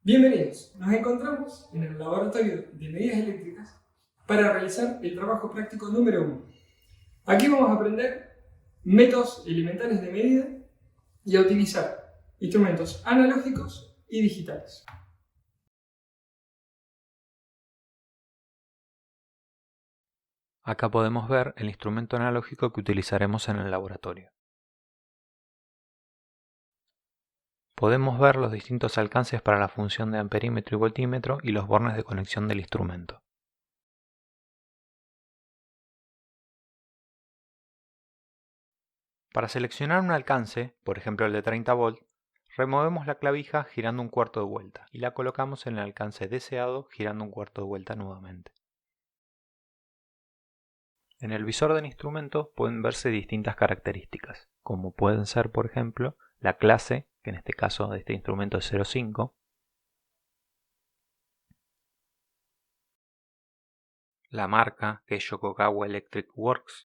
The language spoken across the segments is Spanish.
Bienvenidos, nos encontramos en el laboratorio de medidas eléctricas para realizar el trabajo práctico número 1. Aquí vamos a aprender métodos elementales de medida y a utilizar instrumentos analógicos y digitales. Acá podemos ver el instrumento analógico que utilizaremos en el laboratorio. Podemos ver los distintos alcances para la función de amperímetro y voltímetro y los bornes de conexión del instrumento. Para seleccionar un alcance, por ejemplo el de 30 volt, removemos la clavija girando un cuarto de vuelta y la colocamos en el alcance deseado girando un cuarto de vuelta nuevamente. En el visor del instrumento pueden verse distintas características, como pueden ser, por ejemplo, la clase, que en este caso de este instrumento es 0,5, la marca, que es Yokogawa Electric Works,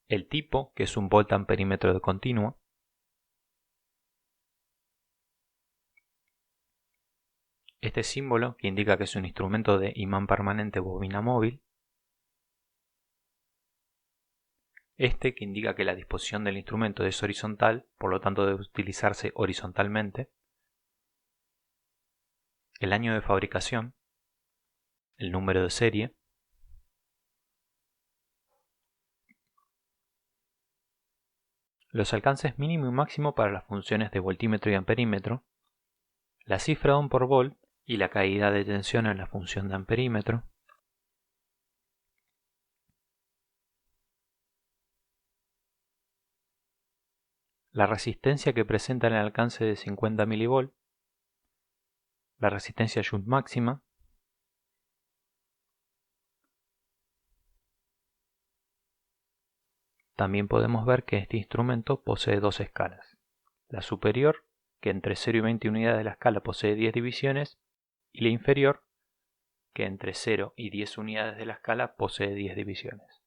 el tipo, que es un volt amperímetro de continuo, este símbolo, que indica que es un instrumento de imán permanente bobina móvil, este, que indica que la disposición del instrumento es horizontal, por lo tanto debe utilizarse horizontalmente, el año de fabricación, el número de serie, los alcances mínimo y máximo para las funciones de voltímetro y amperímetro, la cifra ohm por volt y la caída de tensión en la función de amperímetro, la resistencia que presenta en el alcance de 50 mV, la resistencia shunt máxima, también podemos ver que este instrumento posee dos escalas. La superior, que entre 0 y 20 unidades de la escala posee 10 divisiones, y la inferior, que entre 0 y 10 unidades de la escala posee 10 divisiones.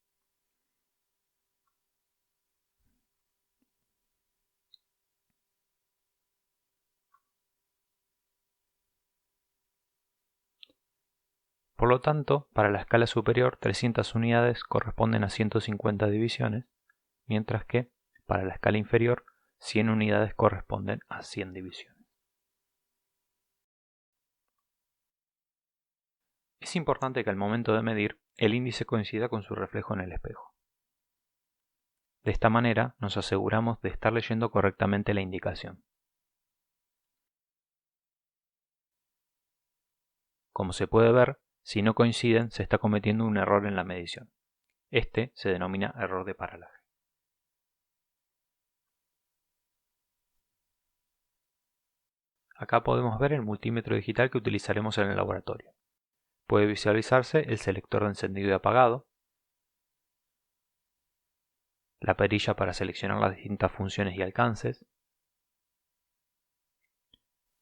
Por lo tanto, para la escala superior 300 unidades corresponden a 150 divisiones, mientras que para la escala inferior 100 unidades corresponden a 100 divisiones. Es importante que al momento de medir el índice coincida con su reflejo en el espejo. De esta manera nos aseguramos de estar leyendo correctamente la indicación. Como se puede ver, si no coinciden se está cometiendo un error en la medición. Este se denomina error de paralaje. Acá podemos ver el multímetro digital que utilizaremos en el laboratorio. Puede visualizarse el selector de encendido y apagado, la perilla para seleccionar las distintas funciones y alcances,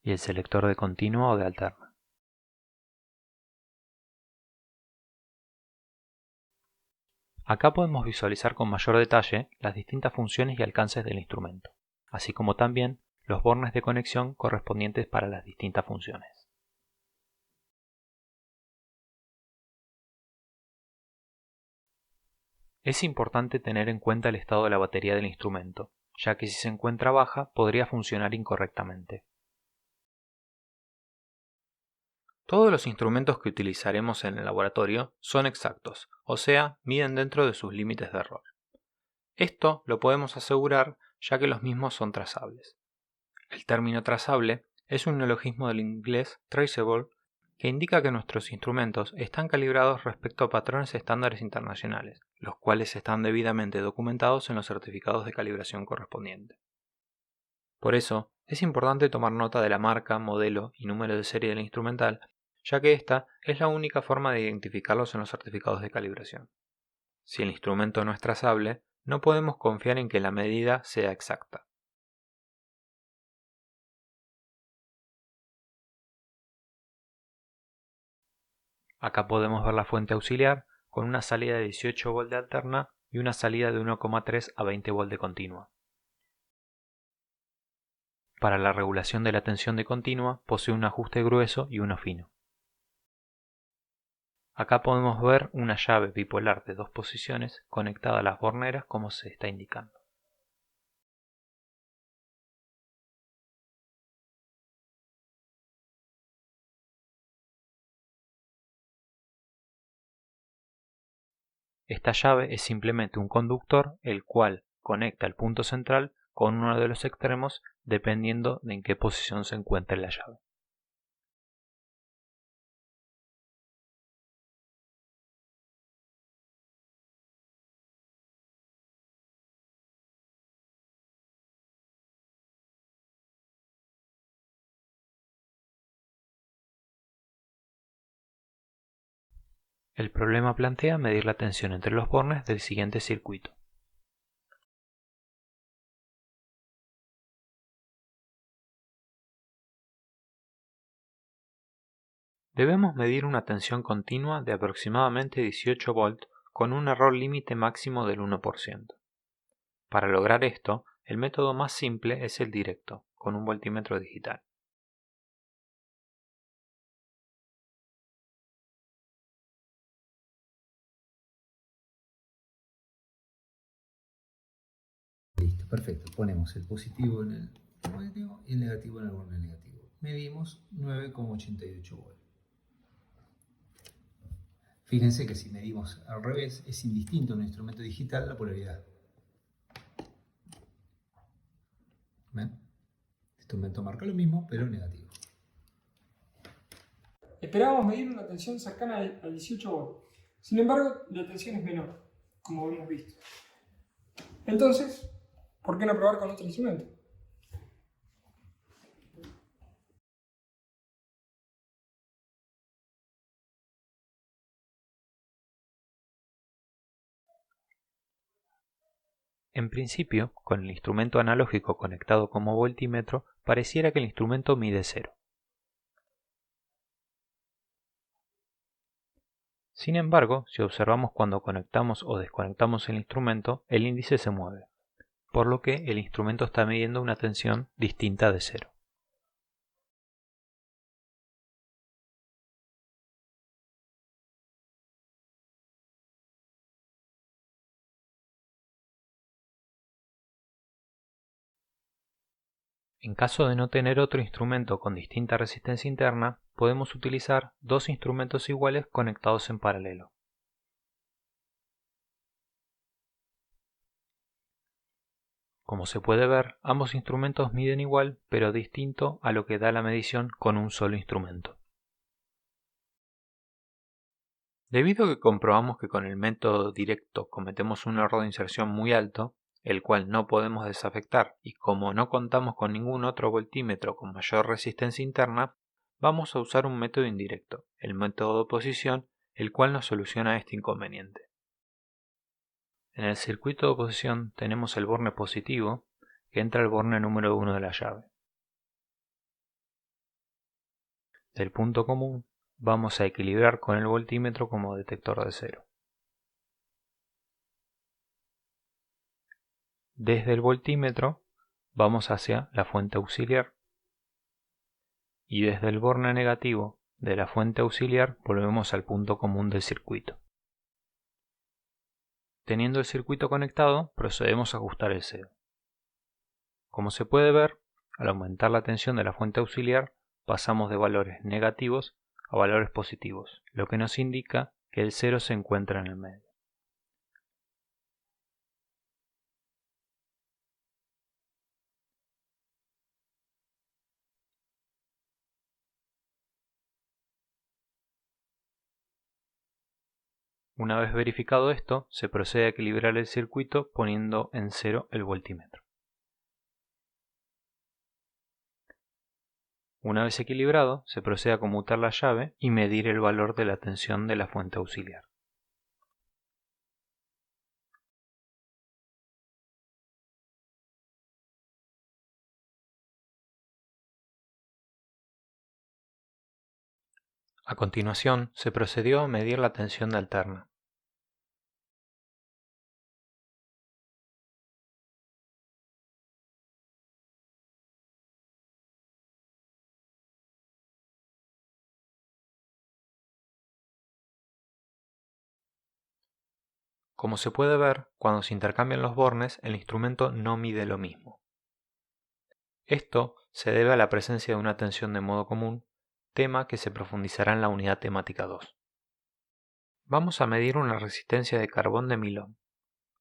y el selector de continua o de alterna. Acá podemos visualizar con mayor detalle las distintas funciones y alcances del instrumento, así como también los bornes de conexión correspondientes para las distintas funciones. Es importante tener en cuenta el estado de la batería del instrumento, ya que si se encuentra baja podría funcionar incorrectamente. Todos los instrumentos que utilizaremos en el laboratorio son exactos, o sea, miden dentro de sus límites de error. Esto lo podemos asegurar ya que los mismos son trazables. El término trazable es un neologismo del inglés traceable que indica que nuestros instrumentos están calibrados respecto a patrones estándares internacionales, los cuales están debidamente documentados en los certificados de calibración correspondientes. Por eso, es importante tomar nota de la marca, modelo y número de serie del instrumental, ya que esta es la única forma de identificarlos en los certificados de calibración. Si el instrumento no es trazable, no podemos confiar en que la medida sea exacta. Acá podemos ver la fuente auxiliar con una salida de 18 volt de alterna y una salida de 1,3 a 20 volt de continua. para la regulación de la tensión de continua posee un ajuste grueso y uno fino. Acá podemos ver una llave bipolar de dos posiciones conectada a las borneras como se está indicando. Esta llave es simplemente un conductor el cual conecta el punto central con uno de los extremos dependiendo de en qué posición se encuentre la llave. El problema plantea medir la tensión entre los bornes del siguiente circuito. Debemos medir una tensión continua de aproximadamente 18 volts con un error límite máximo del 1%. Para lograr esto, el método más simple es el directo, con un voltímetro digital. Listo, perfecto. Ponemos el positivo en el positivo y el negativo en el borne negativo. Medimos 9,88 volts. Fíjense que si medimos al revés, es indistinto en un instrumento digital la polaridad. ¿Ven? Este instrumento marca lo mismo, pero negativo. Esperábamos medir una tensión cercana a 18 volts. Sin embargo, la tensión es menor, como hemos visto. Entonces, ¿por qué no probar con otro instrumento? En principio, con el instrumento analógico conectado como voltímetro, pareciera que el instrumento mide 0. Sin embargo, si observamos cuando conectamos o desconectamos el instrumento, el índice se mueve, por lo que el instrumento está midiendo una tensión distinta de 0. En caso de no tener otro instrumento con distinta resistencia interna, podemos utilizar dos instrumentos iguales conectados en paralelo. Como se puede ver, ambos instrumentos miden igual, pero distinto a lo que da la medición con un solo instrumento. Debido a que comprobamos que con el método directo cometemos un error de inserción muy alto, el cual no podemos desafectar, y como no contamos con ningún otro voltímetro con mayor resistencia interna, vamos a usar un método indirecto, el método de oposición, el cual nos soluciona este inconveniente. En el circuito de oposición tenemos el borne positivo, que entra al borne número 1 de la llave. Del punto común vamos a equilibrar con el voltímetro como detector de cero. Desde el voltímetro vamos hacia la fuente auxiliar y desde el borne negativo de la fuente auxiliar volvemos al punto común del circuito. Teniendo el circuito conectado, procedemos a ajustar el cero. Como se puede ver, al aumentar la tensión de la fuente auxiliar, pasamos de valores negativos a valores positivos, lo que nos indica que el cero se encuentra en el medio. Una vez verificado esto, se procede a equilibrar el circuito poniendo en cero el voltímetro. Una vez equilibrado, se procede a conmutar la llave y medir el valor de la tensión de la fuente auxiliar. A continuación, se procedió a medir la tensión de alterna. Como se puede ver, cuando se intercambian los bornes, el instrumento no mide lo mismo. Esto se debe a la presencia de una tensión de modo común, tema que se profundizará en la unidad temática 2. Vamos a medir una resistencia de carbón de 1000 ohm.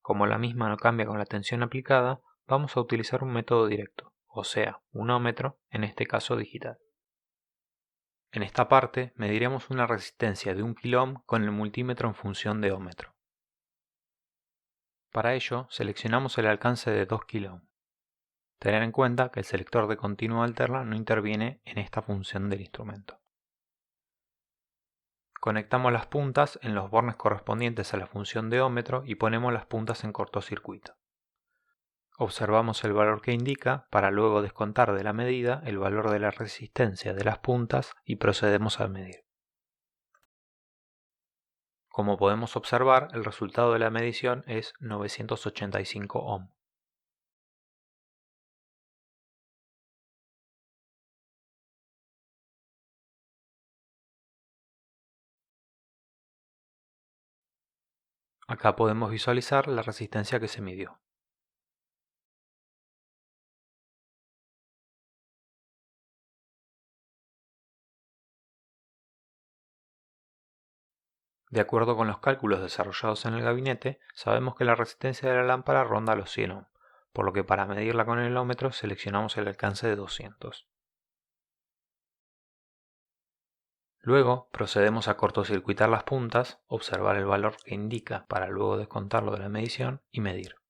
Como la misma no cambia con la tensión aplicada, vamos a utilizar un método directo, o sea, un ómetro, en este caso digital. En esta parte mediremos una resistencia de 1 kΩ con el multímetro en función de ómetro. Para ello seleccionamos el alcance de 2 kΩ. Tener en cuenta que el selector de continuo alterna no interviene en esta función del instrumento. Conectamos las puntas en los bornes correspondientes a la función de ómetro y ponemos las puntas en cortocircuito. Observamos el valor que indica para luego descontar de la medida el valor de la resistencia de las puntas y procedemos a medir. Como podemos observar, el resultado de la medición es 985 ohm. Acá podemos visualizar la resistencia que se midió. De acuerdo con los cálculos desarrollados en el gabinete, sabemos que la resistencia de la lámpara ronda los 100 ohm, por lo que para medirla con el ómetro seleccionamos el alcance de 200. Luego procedemos a cortocircuitar las puntas, observar el valor que indica para luego descontarlo de la medición y medir.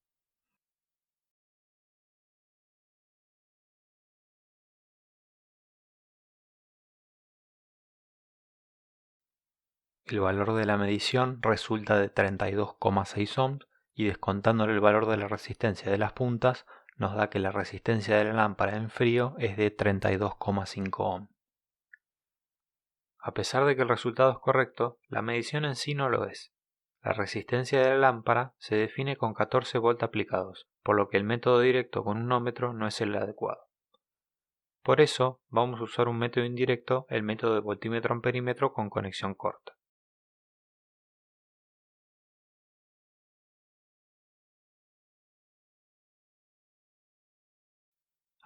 El valor de la medición resulta de 32,6 ohms y descontándole el valor de la resistencia de las puntas nos da que la resistencia de la lámpara en frío es de 32,5 ohms. A pesar de que el resultado es correcto, la medición en sí no lo es. La resistencia de la lámpara se define con 14 volts aplicados, por lo que el método directo con un ómetro no es el adecuado. Por eso vamos a usar un método indirecto, el método de voltímetro amperímetro con conexión corta.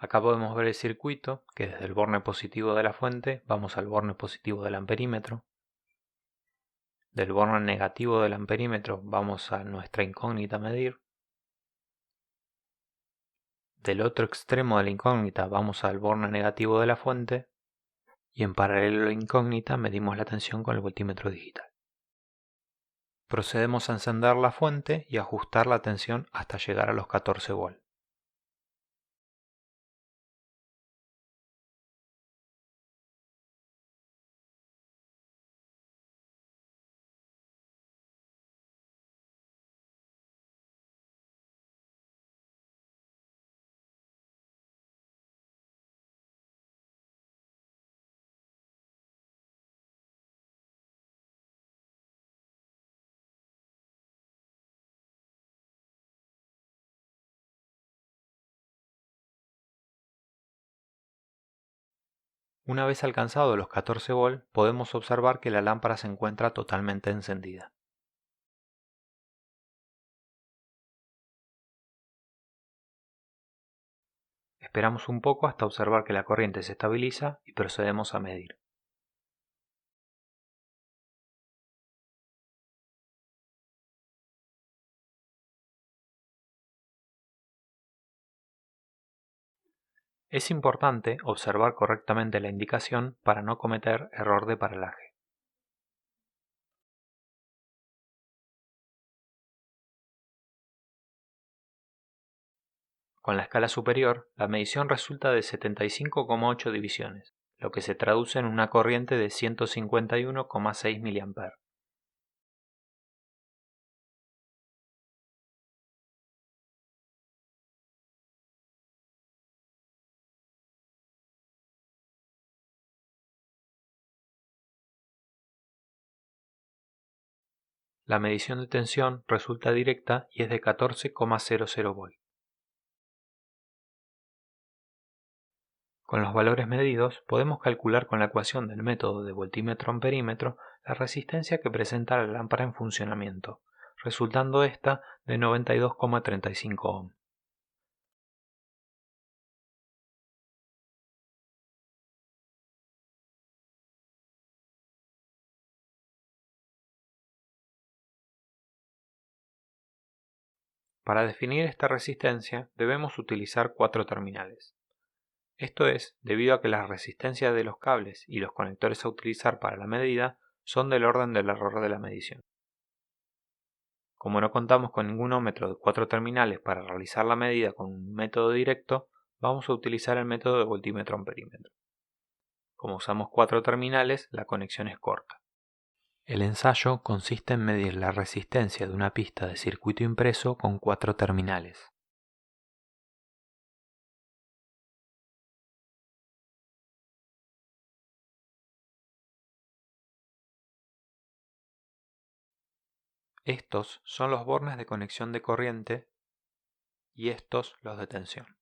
Acá podemos ver el circuito, que desde el borne positivo de la fuente vamos al borne positivo del amperímetro. Del borne negativo del amperímetro vamos a nuestra incógnita a medir. Del otro extremo de la incógnita vamos al borne negativo de la fuente. Y en paralelo a la incógnita medimos la tensión con el voltímetro digital. Procedemos a encender la fuente y ajustar la tensión hasta llegar a los 14 volts. Una vez alcanzados los 14 volts, podemos observar que la lámpara se encuentra totalmente encendida. Esperamos un poco hasta observar que la corriente se estabiliza y procedemos a medir. Es importante observar correctamente la indicación para no cometer error de paralaje. Con la escala superior, la medición resulta de 75,8 divisiones, lo que se traduce en una corriente de 151,6 mA. La medición de tensión resulta directa y es de 14,00 volts. Con los valores medidos podemos calcular con la ecuación del método de voltímetro amperímetro la resistencia que presenta la lámpara en funcionamiento, resultando esta de 92,35 ohm. Para definir esta resistencia debemos utilizar 4 terminales. Esto es debido a que las resistencias de los cables y los conectores a utilizar para la medida son del orden del error de la medición. Como no contamos con ningún ohmmetro de 4 terminales para realizar la medida con un método directo, vamos a utilizar el método de voltímetro-amperímetro. Como usamos 4 terminales, la conexión es corta. El ensayo consiste en medir la resistencia de una pista de circuito impreso con 4 terminales. Estos son los bornes de conexión de corriente y estos los de tensión.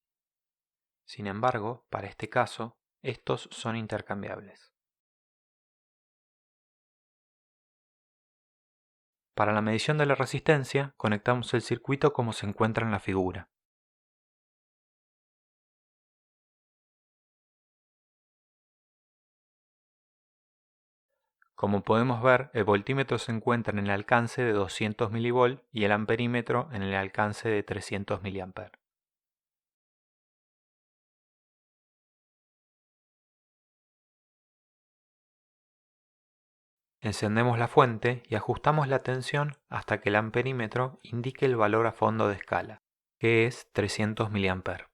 Sin embargo, para este caso, estos son intercambiables. Para la medición de la resistencia, conectamos el circuito como se encuentra en la figura. Como podemos ver, el voltímetro se encuentra en el alcance de 200 mV y el amperímetro en el alcance de 300 mA. Encendemos la fuente y ajustamos la tensión hasta que el amperímetro indique el valor a fondo de escala, que es 300 mA.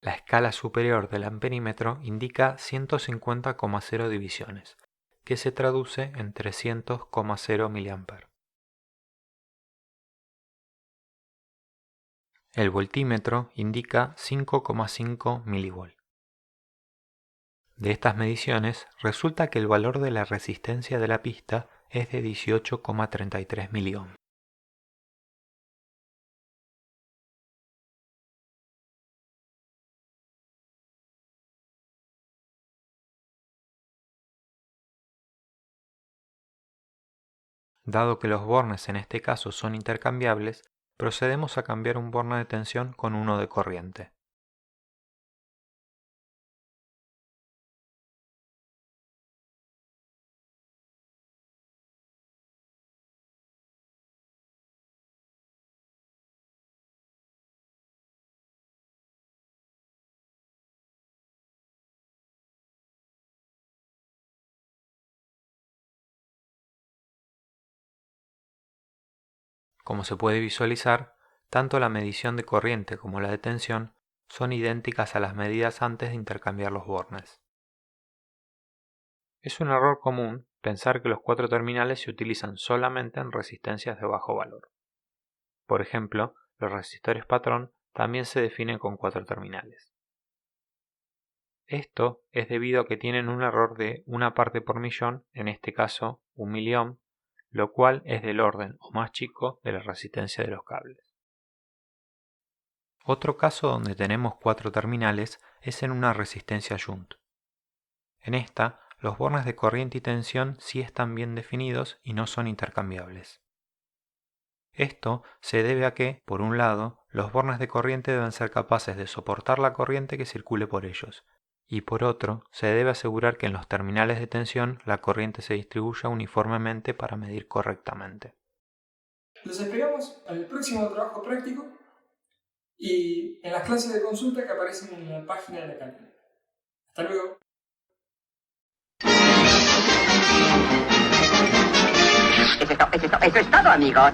La escala superior del amperímetro indica 150,0 divisiones, que se traduce en 300,0 mA. El voltímetro indica 5,5 mV. De estas mediciones resulta que el valor de la resistencia de la pista es de 18,33 miliohm. Dado que los bornes en este caso son intercambiables, procedemos a cambiar un borne de tensión con uno de corriente. Como se puede visualizar, tanto la medición de corriente como la de tensión son idénticas a las medidas antes de intercambiar los bornes. Es un error común pensar que los 4 terminales se utilizan solamente en resistencias de bajo valor. Por ejemplo, los resistores patrón también se definen con 4 terminales. Esto es debido a que tienen un error de 1 parte por millón, en este caso 1 miliohm, lo cual es del orden o más chico de la resistencia de los cables. Otro caso donde tenemos 4 terminales es en una resistencia shunt. En esta, los bornes de corriente y tensión sí están bien definidos y no son intercambiables. Esto se debe a que, por un lado, los bornes de corriente deben ser capaces de soportar la corriente que circule por ellos, y por otro, se debe asegurar que en los terminales de tensión la corriente se distribuya uniformemente para medir correctamente. Los esperamos para el próximo trabajo práctico y en las clases de consulta que aparecen en la página de la cátedra. Hasta luego. Eso es todo, amigos.